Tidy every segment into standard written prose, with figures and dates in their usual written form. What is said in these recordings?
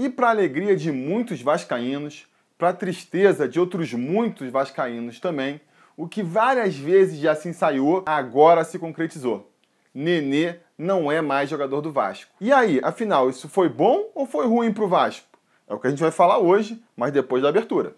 E para a alegria de muitos vascaínos, para a tristeza de outros muitos vascaínos também, o que várias vezes já se ensaiou, agora se concretizou. Nenê não é mais jogador do Vasco. E aí, afinal, isso foi bom ou foi ruim para o Vasco? É o que a gente vai falar hoje, mas depois da abertura.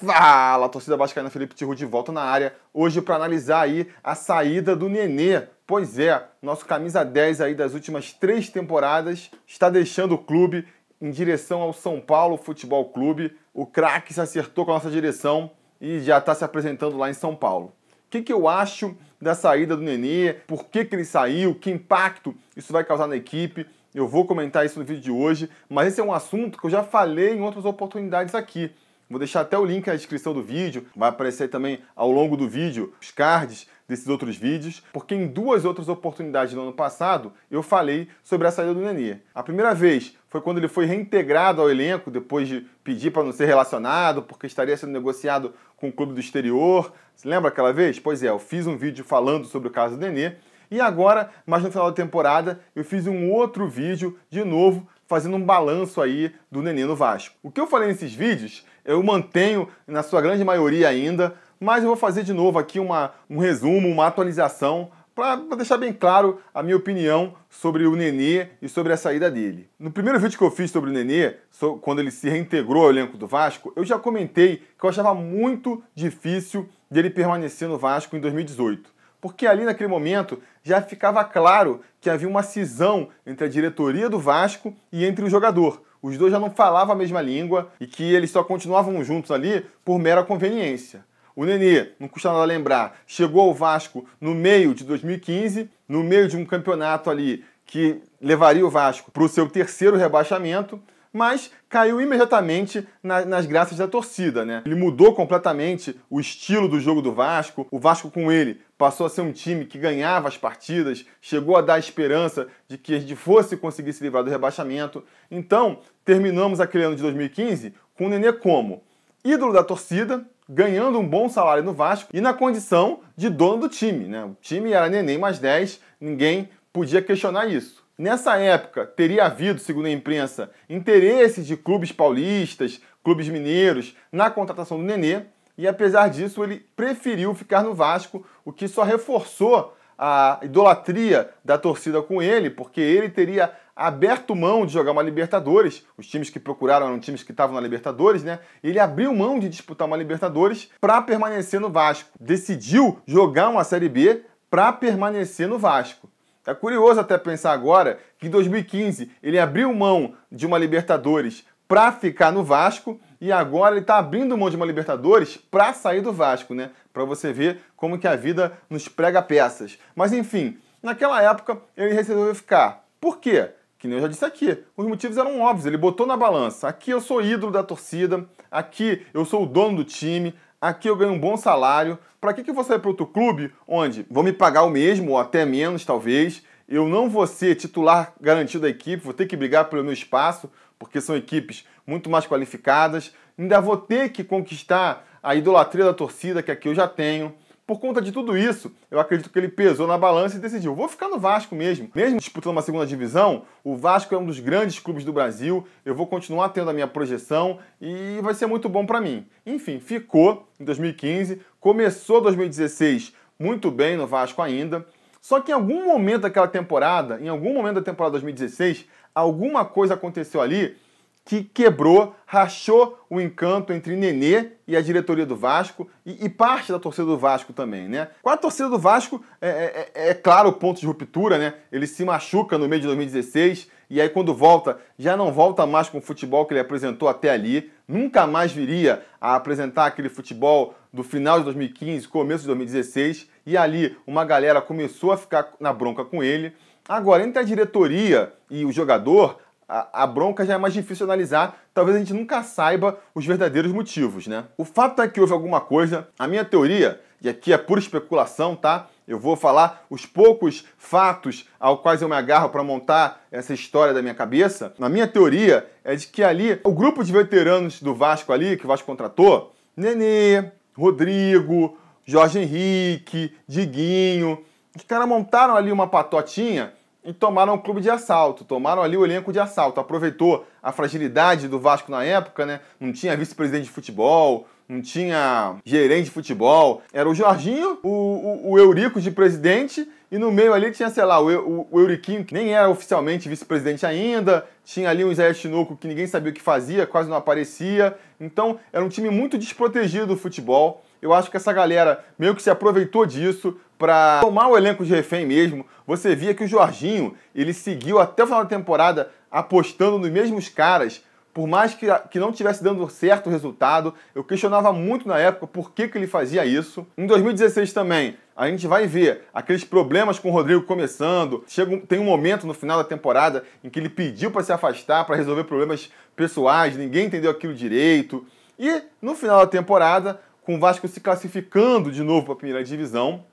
Fala, torcida vascaína, Felipe Tiru de volta na área, hoje para analisar aí a saída do Nenê. Pois é, nosso camisa 10 aí das últimas 3 temporadas está deixando o clube em direção ao São Paulo Futebol Clube. O craque se acertou com a nossa direção e já está se apresentando lá em São Paulo. O que eu acho da saída do Nenê? Por que ele saiu? Que impacto isso vai causar na equipe? Eu vou comentar isso no vídeo de hoje, mas esse é um assunto que eu já falei em outras oportunidades aqui. Vou deixar até o link na descrição do vídeo, vai aparecer também ao longo do vídeo os cards desses outros vídeos, porque em 2 outras oportunidades no ano passado eu falei sobre a saída do Nenê. A primeira vez foi quando ele foi reintegrado ao elenco, depois de pedir para não ser relacionado, porque estaria sendo negociado com o clube do exterior. Você lembra aquela vez? Pois é, eu fiz um vídeo falando sobre o caso do Nenê, e agora, mais no final da temporada, eu fiz um outro vídeo, de novo, fazendo um balanço aí do Nenê no Vasco. O que eu falei nesses vídeos, eu mantenho na sua grande maioria ainda, mas eu vou fazer de novo aqui um resumo, uma atualização, para deixar bem claro a minha opinião sobre o Nenê e sobre a saída dele. No primeiro vídeo que eu fiz sobre o Nenê, quando ele se reintegrou ao elenco do Vasco, eu já comentei que eu achava muito difícil dele permanecer no Vasco em 2018. Porque ali naquele momento já ficava claro que havia uma cisão entre a diretoria do Vasco e entre o jogador. Os dois já não falavam a mesma língua e que eles só continuavam juntos ali por mera conveniência. O Nenê, não custa nada lembrar, chegou ao Vasco no meio de 2015, no meio de um campeonato ali que levaria o Vasco para o seu 3º rebaixamento, mas caiu imediatamente nas graças da torcida, né? Ele mudou completamente o estilo do jogo do Vasco. O Vasco com ele passou a ser um time que ganhava as partidas, chegou a dar esperança de que a gente fosse conseguir se livrar do rebaixamento. Então, terminamos aquele ano de 2015 com o Nenê como ídolo da torcida, ganhando um bom salário no Vasco e na condição de dono do time, né? O time era Nenê mais 10, ninguém podia questionar isso. Nessa época, teria havido, segundo a imprensa, interesses de clubes paulistas, clubes mineiros, na contratação do Nenê, e apesar disso, ele preferiu ficar no Vasco, o que só reforçou a idolatria da torcida com ele, porque ele teria aberto mão de jogar uma Libertadores. Os times que procuraram eram times que estavam na Libertadores, né? Ele abriu mão de disputar uma Libertadores para permanecer no Vasco. Decidiu jogar uma Série B para permanecer no Vasco. É curioso até pensar agora que em 2015 ele abriu mão de uma Libertadores para ficar no Vasco e agora ele está abrindo mão de uma Libertadores para sair do Vasco, né? Para você ver como que a vida nos prega peças. Mas enfim, naquela época ele resolveu ficar. Por quê? Que nem eu já disse aqui, os motivos eram óbvios, ele botou na balança. Aqui eu sou ídolo da torcida, aqui eu sou o dono do time, aqui eu ganho um bom salário. Para que eu vou sair para outro clube onde vão me pagar o mesmo ou até menos, talvez? Eu não vou ser titular garantido da equipe, vou ter que brigar pelo meu espaço, porque são equipes muito mais qualificadas. Ainda vou ter que conquistar a idolatria da torcida, que aqui eu já tenho. Por conta de tudo isso, eu acredito que ele pesou na balança e decidiu, vou ficar no Vasco mesmo. Mesmo disputando uma 2ª divisão, o Vasco é um dos grandes clubes do Brasil, eu vou continuar tendo a minha projeção e vai ser muito bom para mim. Enfim, ficou em 2015, começou 2016 muito bem no Vasco ainda, só que em algum momento daquela temporada, em algum momento da temporada 2016, alguma coisa aconteceu ali que quebrou, rachou o encanto entre Nenê e a diretoria do Vasco e parte da torcida do Vasco também, né? Com a torcida do Vasco, é claro o ponto de ruptura, né? Ele se machuca no meio de 2016 e aí quando volta, já não volta mais com o futebol que ele apresentou até ali, nunca mais viria a apresentar aquele futebol do final de 2015, começo de 2016, e ali uma galera começou a ficar na bronca com ele. Agora, entre a diretoria e o jogador, a bronca já é mais difícil de analisar, talvez a gente nunca saiba os verdadeiros motivos, né? O fato é que houve alguma coisa, a minha teoria, e aqui é pura especulação, tá? Eu vou falar os poucos fatos aos quais eu me agarro para montar essa história da minha cabeça. Na minha teoria é de que ali, o grupo de veteranos do Vasco ali, que o Vasco contratou, Nenê, Rodrigo, Jorge Henrique, Diguinho, Os caras montaram ali uma patotinha e tomaram o clube de assalto, tomaram ali o elenco de assalto. Aproveitou a fragilidade do Vasco na época, né? Não tinha vice-presidente de futebol, não tinha gerente de futebol. Era o Jorginho, o Eurico de presidente, e no meio ali tinha, sei lá, o Euriquinho, que nem era oficialmente vice-presidente ainda. Tinha ali um Zé Tinoco que ninguém sabia o que fazia, quase não aparecia. Então, era um time muito desprotegido do futebol. Eu acho que essa galera meio que se aproveitou disso para tomar o elenco de refém mesmo. Você via que o Jorginho, ele seguiu até o final da temporada apostando nos mesmos caras, por mais que não tivesse dando certo o resultado. Eu questionava muito na época por que ele fazia isso. Em 2016 também, a gente vai ver aqueles problemas com o Rodrigo começando. Tem um momento no final da temporada em que ele pediu para se afastar, para resolver problemas pessoais, ninguém entendeu aquilo direito. E no final da temporada, com o Vasco se classificando de novo para a primeira divisão,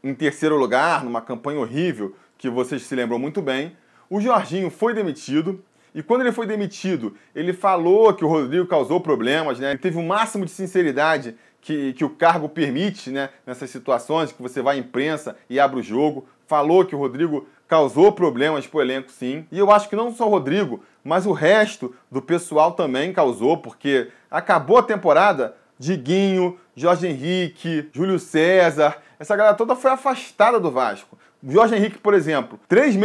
em terceiro lugar, numa campanha horrível, que vocês se lembram muito bem, o Jorginho foi demitido. E quando ele foi demitido, ele falou que o Rodrigo causou problemas, né? Ele teve o máximo de sinceridade que o cargo permite, né? Nessas situações que você vai à imprensa e abre o jogo. Falou que o Rodrigo causou problemas pro elenco, sim. E eu acho que não só o Rodrigo, mas o resto do pessoal também causou, porque acabou a temporada, Diguinho, Jorge Henrique, Júlio César, essa galera toda foi afastada do Vasco. O Jorge Henrique, por exemplo, 3,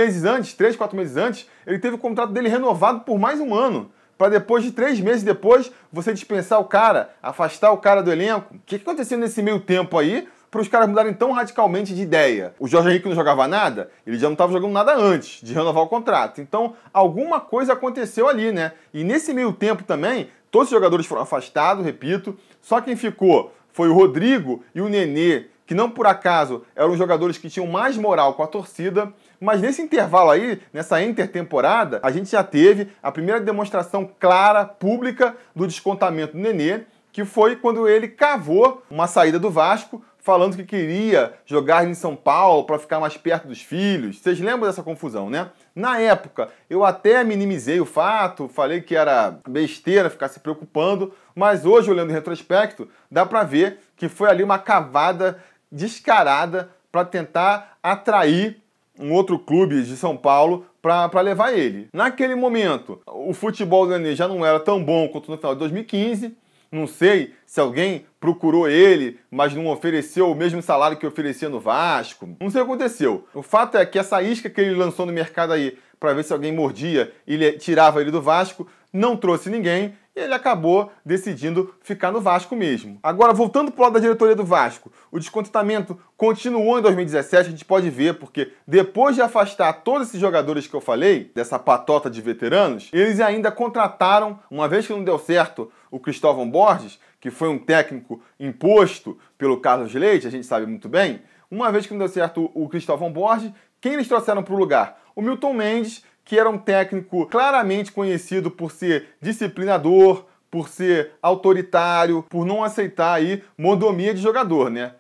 4 meses antes, ele teve o contrato dele renovado por mais um ano. Para depois de 3 meses depois, você dispensar o cara, afastar o cara do elenco. O que aconteceu nesse meio tempo aí para os caras mudarem tão radicalmente de ideia? O Jorge Henrique não jogava nada? Ele já não estava jogando nada antes de renovar o contrato. Então, alguma coisa aconteceu ali, né? E nesse meio tempo também, todos os jogadores foram afastados, repito. Só quem ficou foi o Rodrigo e o Nenê, que não por acaso eram os jogadores que tinham mais moral com a torcida. Mas nesse intervalo aí, nessa intertemporada, a gente já teve a primeira demonstração clara, pública, do descontamento do Nenê, que foi quando ele cavou uma saída do Vasco, falando que queria jogar em São Paulo para ficar mais perto dos filhos. Vocês lembram dessa confusão, né? Na época, eu até minimizei o fato, falei que era besteira ficar se preocupando, mas hoje, olhando em retrospecto, dá para ver que foi ali uma cavada descarada para tentar atrair um outro clube de São Paulo para levar ele. Naquele momento, o futebol do Nenê já não era tão bom quanto no final de 2015. Não sei se alguém procurou ele, mas não ofereceu o mesmo salário que oferecia no Vasco. Não sei o que aconteceu. O fato é que essa isca que ele lançou no mercado aí, para ver se alguém mordia e tirava ele do Vasco, não trouxe ninguém. E ele acabou decidindo ficar no Vasco mesmo. Agora, voltando para o lado da diretoria do Vasco, o descontentamento continuou em 2017, a gente pode ver, porque depois de afastar todos esses jogadores que eu falei, dessa patota de veteranos, eles ainda contrataram, uma vez que não deu certo, o Cristóvão Borges, que foi um técnico imposto pelo Carlos Leite, a gente sabe muito bem. Uma vez que não deu certo o Cristóvão Borges, quem eles trouxeram para o lugar? O Milton Mendes, que era um técnico claramente conhecido por ser disciplinador, por ser autoritário, por não aceitar aí mordomia de jogador, né?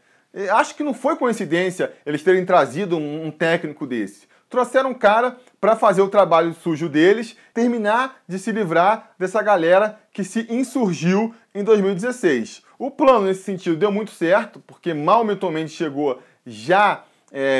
Acho que não foi coincidência eles terem trazido um técnico desse. Trouxeram um cara para fazer o trabalho sujo deles, terminar de se livrar dessa galera que se insurgiu em 2016. O plano nesse sentido deu muito certo, porque mal o Milton Mendes chegou, já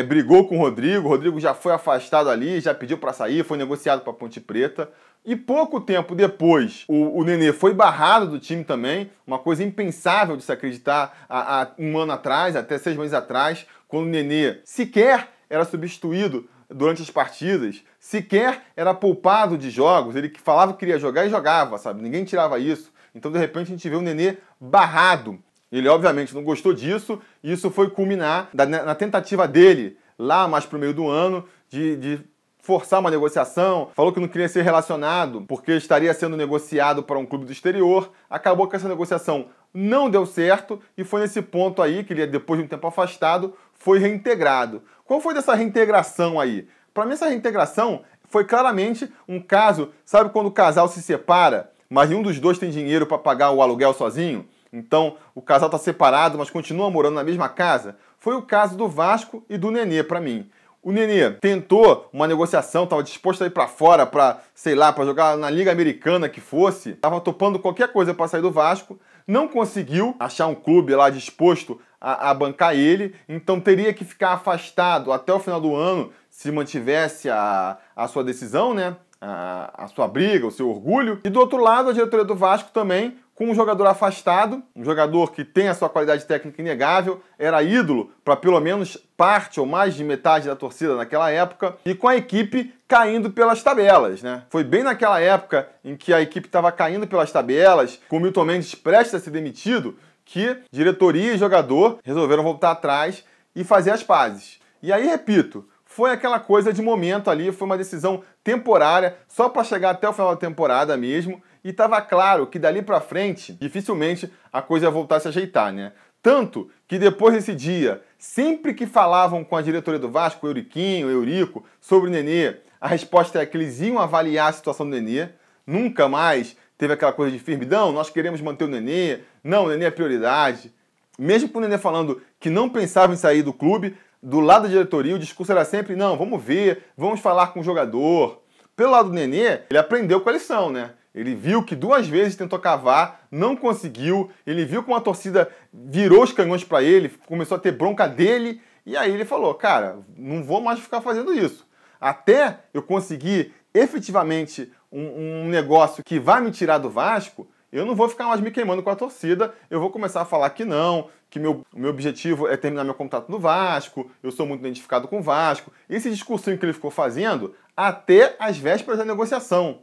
brigou com o Rodrigo já foi afastado ali, já pediu para sair, foi negociado para Ponte Preta. E pouco tempo depois, o Nenê foi barrado do time também, uma coisa impensável de se acreditar há um ano atrás, até 6 meses atrás, quando o Nenê sequer era substituído durante as partidas, sequer era poupado de jogos, ele falava que queria jogar e jogava, sabe? Ninguém tirava isso. Então, de repente, a gente vê o Nenê barrado. Ele, obviamente, não gostou disso, e isso foi culminar na tentativa dele, lá mais pro meio do ano, de forçar uma negociação. Falou que não queria ser relacionado porque estaria sendo negociado para um clube do exterior. Acabou que essa negociação não deu certo, e foi nesse ponto aí que ele, depois de um tempo afastado, foi reintegrado. Qual foi dessa reintegração aí? Para mim, essa reintegração foi claramente um caso, sabe quando o casal se separa, mas nenhum dos dois tem dinheiro para pagar o aluguel sozinho? Então, o casal está separado, mas continua morando na mesma casa? Foi o caso do Vasco e do Nenê, para mim. O Nenê tentou uma negociação, estava disposto a ir para fora, para, sei lá, para jogar na Liga Americana que fosse. Estava topando qualquer coisa para sair do Vasco. não conseguiu achar um clube lá disposto a bancar ele, então teria que ficar afastado até o final do ano se mantivesse a sua decisão, né? A sua briga, o seu orgulho. E do outro lado, a diretoria do Vasco também, com um jogador afastado, um jogador que tem a sua qualidade técnica inegável, era ídolo para pelo menos parte ou mais de metade da torcida naquela época, e com a equipe caindo pelas tabelas, né? Foi bem naquela época em que a equipe estava caindo pelas tabelas, com o Milton Mendes prestes a ser demitido, que diretoria e jogador resolveram voltar atrás e fazer as pazes. E aí, repito, foi aquela coisa de momento ali, foi uma decisão temporária, só para chegar até o final da temporada mesmo, e estava claro que dali para frente, dificilmente a coisa ia voltar a se ajeitar, né? Tanto que depois desse dia, sempre que falavam com a diretoria do Vasco, o Euriquinho, o Eurico, sobre o Nenê, a resposta é que eles iam avaliar a situação do Nenê, nunca mais teve aquela coisa de firmidão, nós queremos manter o Nenê, não, o Nenê é prioridade. Mesmo com o Nenê falando que não pensava em sair do clube, do lado da diretoria, o discurso era sempre, não, vamos ver, vamos falar com o jogador. Pelo lado do Nenê, ele aprendeu com a lição, né? Ele viu que 2 vezes tentou cavar, não conseguiu, ele viu como a torcida virou os canhões para ele, começou a ter bronca dele, e aí ele falou, cara, não vou mais ficar fazendo isso. Até eu conseguir efetivamente um negócio que vai me tirar do Vasco, eu não vou ficar mais me queimando com a torcida, eu vou começar a falar que não, que meu objetivo é terminar meu contrato no Vasco, eu sou muito identificado com o Vasco. Esse discursinho que ele ficou fazendo até as vésperas da negociação.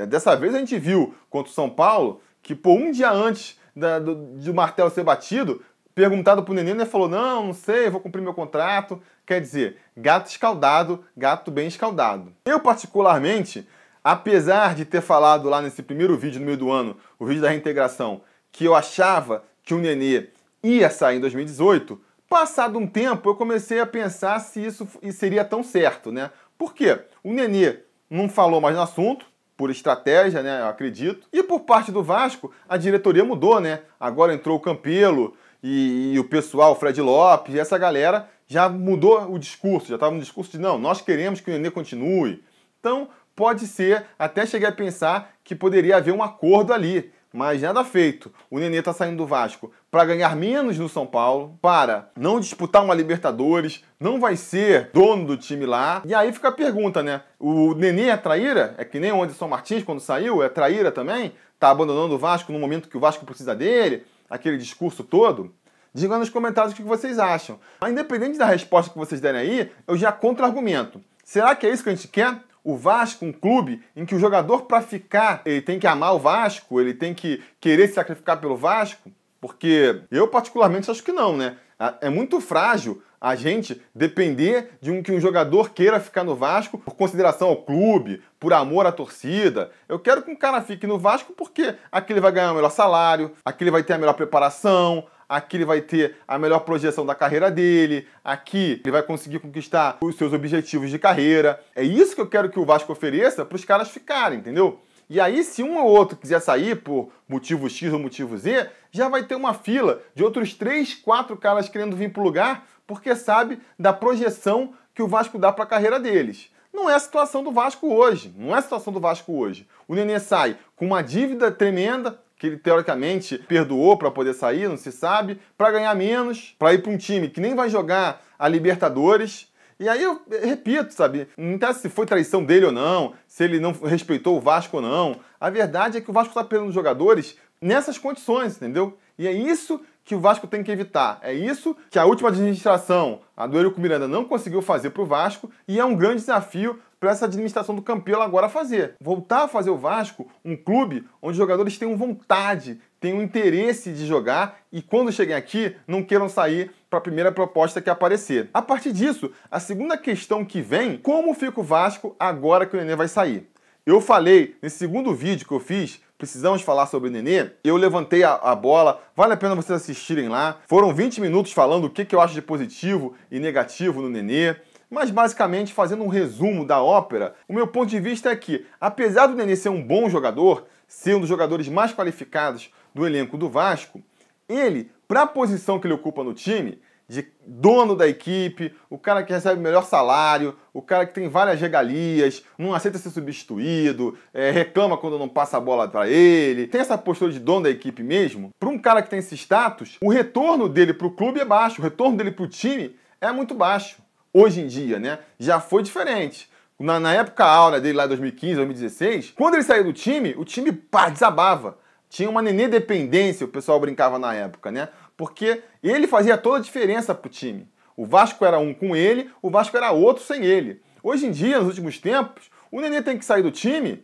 Dessa vez a gente viu contra o São Paulo que, por um dia antes do martelo ser batido, perguntado pro Nenê, ele falou, não sei, vou cumprir meu contrato. Quer dizer, gato escaldado, gato bem escaldado. Eu, particularmente, apesar de ter falado lá nesse primeiro vídeo no meio do ano, o vídeo da reintegração, que eu achava que o Nenê ia sair em 2018, passado um tempo eu comecei a pensar se isso seria tão certo, né? Por quê? O Nenê não falou mais no assunto, por estratégia, né, eu acredito. E por parte do Vasco, a diretoria mudou, né? Agora entrou o Campelo e o pessoal, o Fred Lopes, e essa galera já mudou o discurso, já estava no discurso de não, nós queremos que o Nenê continue. Então, pode ser, até cheguei a pensar que poderia haver um acordo ali, mas nada feito. O Nenê está saindo do Vasco para ganhar menos no São Paulo, para não disputar uma Libertadores, não vai ser dono do time lá. E aí fica a pergunta, né? O Nenê é traíra? É que nem o Anderson Martins quando saiu, é traíra também? Tá abandonando o Vasco no momento que o Vasco precisa dele? Aquele discurso todo? Diga nos comentários o que vocês acham. Mas independente da resposta que vocês derem aí, eu já contra-argumento. Será que é isso que a gente quer? O Vasco, um clube em que o jogador, para ficar, ele tem que amar o Vasco, ele tem que querer se sacrificar pelo Vasco? Porque eu, particularmente, acho que não, né? É muito frágil a gente depender de que um jogador queira ficar no Vasco por consideração ao clube, por amor à torcida. Eu quero que um cara fique no Vasco porque aqui ele vai ganhar o melhor salário, aqui ele vai ter a melhor preparação, aqui ele vai ter a melhor projeção da carreira dele, aqui ele vai conseguir conquistar os seus objetivos de carreira. É isso que eu quero que o Vasco ofereça para os caras ficarem, entendeu? E aí, se um ou outro quiser sair por motivo X ou motivo Z, já vai ter uma fila de outros 3, 4 caras querendo vir para o lugar, porque sabe da projeção que o Vasco dá para a carreira deles. Não é a situação do Vasco hoje, não é a situação do Vasco hoje. O Nenê sai com uma dívida tremenda, que ele teoricamente perdoou para poder sair, não se sabe, para ganhar menos, para ir para um time que nem vai jogar a Libertadores. E aí eu repito, sabe, não interessa se foi traição dele ou não, se ele não respeitou o Vasco ou não. A verdade é que o Vasco está perdendo jogadores nessas condições, entendeu? E é isso que o Vasco tem que evitar. É isso que a última administração, a do Eurico Miranda, não conseguiu fazer para o Vasco, e é um grande desafio para essa administração do Campelo agora fazer. Voltar a fazer o Vasco um clube onde os jogadores tenham vontade, tenham interesse de jogar e quando cheguem aqui não queiram sair para a primeira proposta que aparecer. A partir disso, a segunda questão que vem, como fica o Vasco agora que o Nenê vai sair? Eu falei nesse segundo vídeo que eu fiz, precisamos falar sobre o Nenê, eu levantei a bola, vale a pena vocês assistirem lá. Foram 20 minutos falando o que eu acho de positivo e negativo no Nenê. Mas basicamente, fazendo um resumo da ópera, o meu ponto de vista é que, apesar do Nenê ser um bom jogador, ser um dos jogadores mais qualificados do elenco do Vasco, ele, para a posição que ele ocupa no time, de dono da equipe, o cara que recebe o melhor salário, o cara que tem várias regalias, não aceita ser substituído, reclama quando não passa a bola para ele, tem essa postura de dono da equipe mesmo. Para um cara que tem esse status, o retorno dele para o clube é baixo, o retorno dele para o time é muito baixo. Hoje em dia, né? Já foi diferente. Na época áurea dele lá em 2015, 2016, quando ele saiu do time, o time desabava. Tinha uma nenê dependência, o pessoal brincava na época, né? Porque ele fazia toda a diferença pro time. O Vasco era um com ele, o Vasco era outro sem ele. Hoje em dia, nos últimos tempos, o nenê tem que sair do time,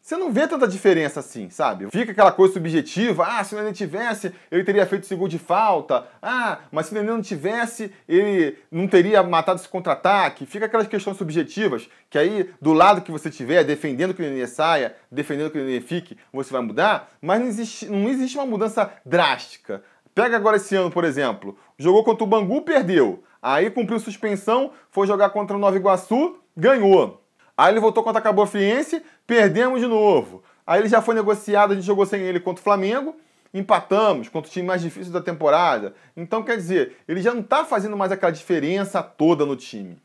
você não vê tanta diferença assim, sabe? Fica aquela coisa subjetiva, se o Nenê tivesse, ele teria feito esse gol de falta, mas se o Nenê não tivesse, ele não teria matado esse contra-ataque. Fica aquelas questões subjetivas, que aí, do lado que você tiver, defendendo que o Nenê saia, defendendo que o Nenê fique, você vai mudar, mas não existe uma mudança drástica. Pega agora esse ano, por exemplo, jogou contra o Bangu, perdeu. Aí cumpriu suspensão, foi jogar contra o Nova Iguaçu, ganhou. Aí ele voltou contra a Cabo Friense, perdemos de novo. Aí ele já foi negociado, a gente jogou sem ele contra o Flamengo, empatamos contra o time mais difícil da temporada. Então, quer dizer, ele já não está fazendo mais aquela diferença toda no time.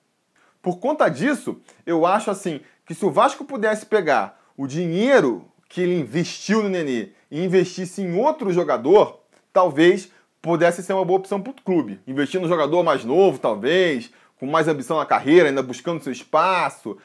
Por conta disso, eu acho assim, que se o Vasco pudesse pegar o dinheiro que ele investiu no Nenê e investisse em outro jogador, talvez pudesse ser uma boa opção para o clube. Investir no jogador mais novo, talvez, com mais ambição na carreira, ainda buscando seu espaço.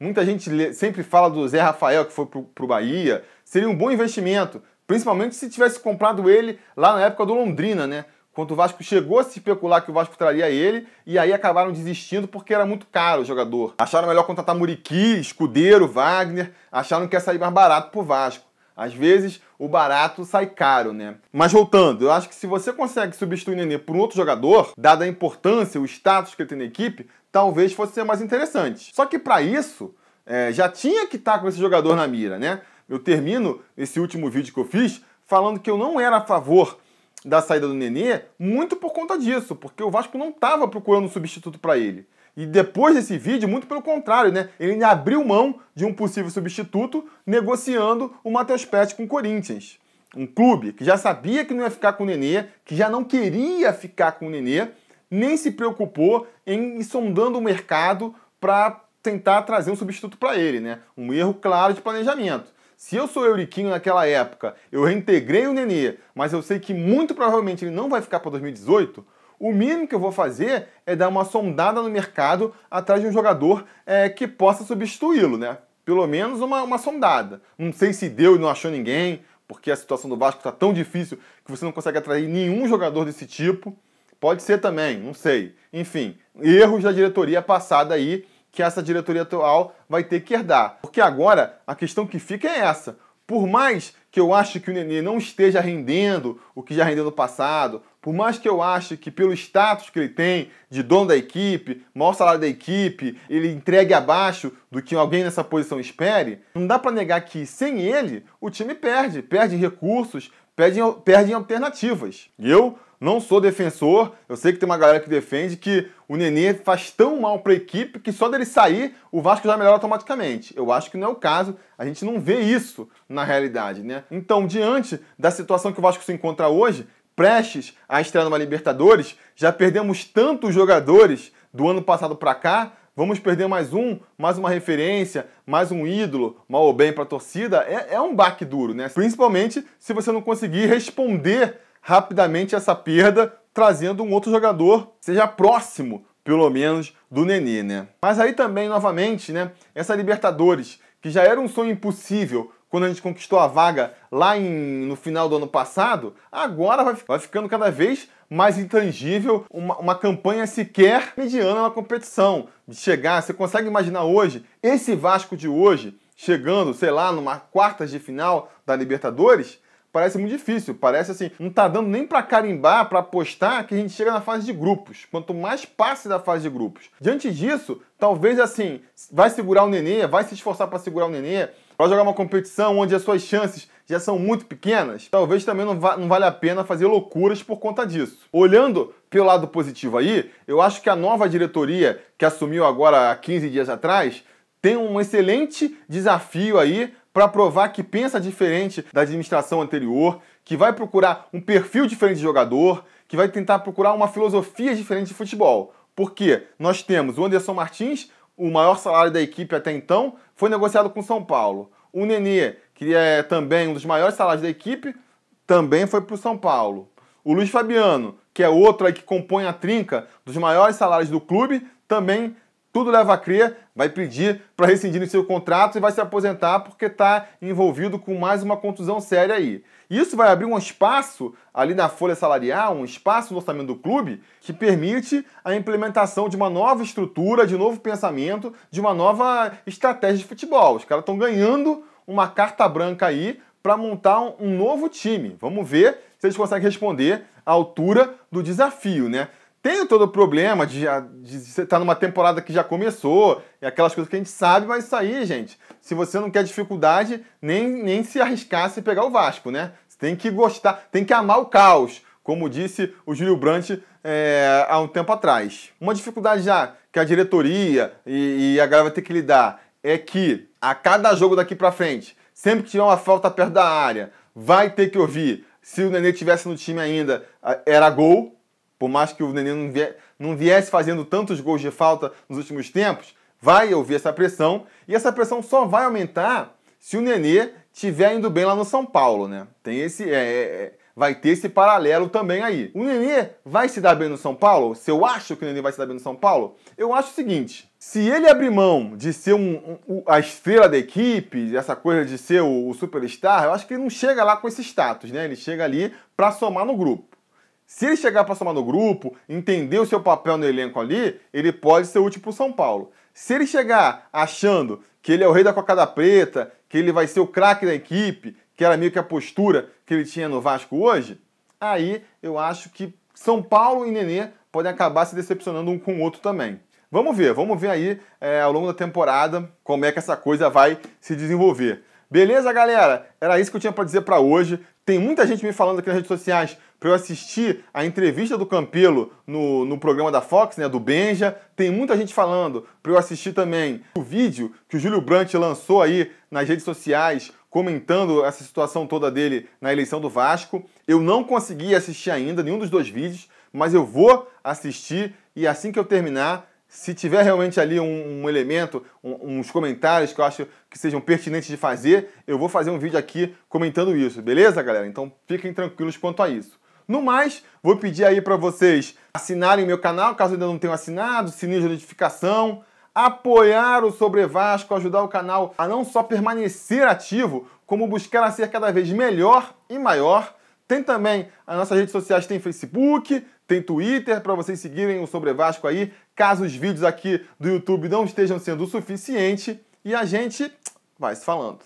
Muita gente sempre fala do Zé Rafael, que foi pro Bahia. Seria um bom investimento, principalmente se tivesse comprado ele lá na época do Londrina, né? Quando o Vasco chegou a se especular que o Vasco traria ele, e aí acabaram desistindo porque era muito caro o jogador. Acharam melhor contratar Muriqui, Escudeiro, Wagner, acharam que ia sair mais barato pro Vasco. Às vezes, o barato sai caro, né? Mas voltando, eu acho que se você consegue substituir o Nenê por um outro jogador, dada a importância, o status que ele tem na equipe, talvez fosse ser mais interessante. Só que para isso, já tinha que estar com esse jogador na mira, né? Eu termino esse último vídeo que eu fiz falando que eu não era a favor da saída do Nenê, muito por conta disso, porque o Vasco não estava procurando um substituto para ele. E depois desse vídeo, muito pelo contrário, né? Ele abriu mão de um possível substituto, negociando o Matheus Petti com o Corinthians. Um clube que já sabia que não ia ficar com o Nenê, que já não queria ficar com o Nenê, nem se preocupou em ir sondando o mercado para tentar trazer um substituto para ele, né? Um erro claro de planejamento. Se eu sou Euriquinho naquela época, eu reintegrei o Nenê, mas eu sei que muito provavelmente ele não vai ficar para 2018, o mínimo que eu vou fazer é dar uma sondada no mercado atrás de um jogador que possa substituí-lo, né? Pelo menos uma sondada. Não sei se deu e não achou ninguém, porque a situação do Vasco está tão difícil que você não consegue atrair nenhum jogador desse tipo. Pode ser também, não sei. Enfim, erros da diretoria passada aí, que essa diretoria atual vai ter que herdar. Porque agora a questão que fica é essa. Por mais que eu ache que o Nenê não esteja rendendo o que já rendeu no passado, por mais que eu ache que pelo status que ele tem de dono da equipe, maior salário da equipe, ele entregue abaixo do que alguém nessa posição espere, não dá para negar que sem ele o time perde recursos, perde alternativas. E eu não sou defensor, eu sei que tem uma galera que defende que o Nenê faz tão mal para a equipe que só dele sair o Vasco já melhora automaticamente. Eu acho que não é o caso, a gente não vê isso na realidade, né? Então, diante da situação que o Vasco se encontra hoje, prestes a estrear numa Libertadores, já perdemos tantos jogadores do ano passado para cá, vamos perder mais uma referência, mais um ídolo, mal ou bem para a torcida, é um baque duro, né? Principalmente se você não conseguir responder rapidamente essa perda, trazendo um outro jogador, seja próximo, pelo menos, do Nenê, né? Mas aí também, novamente, né, essa Libertadores, que já era um sonho impossível quando a gente conquistou a vaga lá no final do ano passado, agora vai ficando cada vez mais intangível, uma campanha sequer mediana na competição. De chegar, você consegue imaginar hoje, esse Vasco de hoje, chegando, sei lá, numa quartas de final da Libertadores? Parece muito difícil, parece assim, não tá dando nem para carimbar, para apostar que a gente chega na fase de grupos, quanto mais passe da fase de grupos. Diante disso, talvez assim, vai segurar o Nenê, vai se esforçar para segurar o Nenê, vai jogar uma competição onde as suas chances já são muito pequenas, talvez também não vale a pena fazer loucuras por conta disso. Olhando pelo lado positivo aí, eu acho que a nova diretoria que assumiu agora há 15 dias atrás tem um excelente desafio aí para provar que pensa diferente da administração anterior, que vai procurar um perfil diferente de jogador, que vai tentar procurar uma filosofia diferente de futebol. Porque nós temos o Anderson Martins, o maior salário da equipe até então, foi negociado com o São Paulo. O Nenê, que é também um dos maiores salários da equipe, também foi para o São Paulo. O Luiz Fabiano, que é outro aí que compõe a trinca dos maiores salários do clube, também, tudo leva a crer, vai pedir para rescindir o seu contrato e vai se aposentar porque está envolvido com mais uma contusão séria aí. Isso vai abrir um espaço ali na folha salarial, um espaço no orçamento do clube que permite a implementação de uma nova estrutura, de novo pensamento, de uma nova estratégia de futebol. Os caras estão ganhando uma carta branca aí para montar um novo time. Vamos ver se eles conseguem responder à altura do desafio, né? Tem todo o problema de você estar numa temporada que já começou, e aquelas coisas que a gente sabe, mas isso aí, gente, se você não quer dificuldade, nem se arriscar se pegar o Vasco, né? Você tem que gostar, tem que amar o caos, como disse o Júlio Brandt há um tempo atrás. Uma dificuldade já que a diretoria e a galera vai ter que lidar é que a cada jogo daqui pra frente, sempre que tiver uma falta perto da área, vai ter que ouvir, se o Nenê estivesse no time ainda, era gol. Por mais que o Nenê não viesse fazendo tantos gols de falta nos últimos tempos, vai ouvir essa pressão. E essa pressão só vai aumentar se o Nenê estiver indo bem lá no São Paulo, né? Tem vai ter esse paralelo também aí. O Nenê vai se dar bem no São Paulo? Se eu acho que o Nenê vai se dar bem no São Paulo, eu acho o seguinte: se ele abrir mão de ser a estrela da equipe, essa coisa de ser o superstar, eu acho que ele não chega lá com esse status, né? Ele chega ali para somar no grupo. Se ele chegar para somar no grupo, entender o seu papel no elenco ali, ele pode ser útil para o São Paulo. Se ele chegar achando que ele é o rei da cocada preta, que ele vai ser o craque da equipe, que era meio que a postura que ele tinha no Vasco hoje, aí eu acho que São Paulo e Nenê podem acabar se decepcionando um com o outro também. Vamos ver aí ao longo da temporada como é que essa coisa vai se desenvolver. Beleza, galera? Era isso que eu tinha para dizer para hoje. Tem muita gente me falando aqui nas redes sociais para eu assistir a entrevista do Campelo no programa da Fox, né, do Benja. Tem muita gente falando para eu assistir também o vídeo que o Júlio Brandt lançou aí nas redes sociais, comentando essa situação toda dele na eleição do Vasco. Eu não consegui assistir ainda nenhum dos dois vídeos, mas eu vou assistir e assim que eu terminar, se tiver realmente ali um elemento, uns comentários que eu acho que sejam pertinentes de fazer, eu vou fazer um vídeo aqui comentando isso, beleza, galera? Então fiquem tranquilos quanto a isso. No mais, vou pedir aí para vocês assinarem o meu canal, caso ainda não tenham assinado, sininho de notificação, apoiar o Sobre Vasco, ajudar o canal a não só permanecer ativo, como buscar a ser cada vez melhor e maior. Tem também as nossas redes sociais, tem Facebook, tem Twitter, para vocês seguirem o Sobre Vasco aí, caso os vídeos aqui do YouTube não estejam sendo o suficiente, e a gente vai se falando.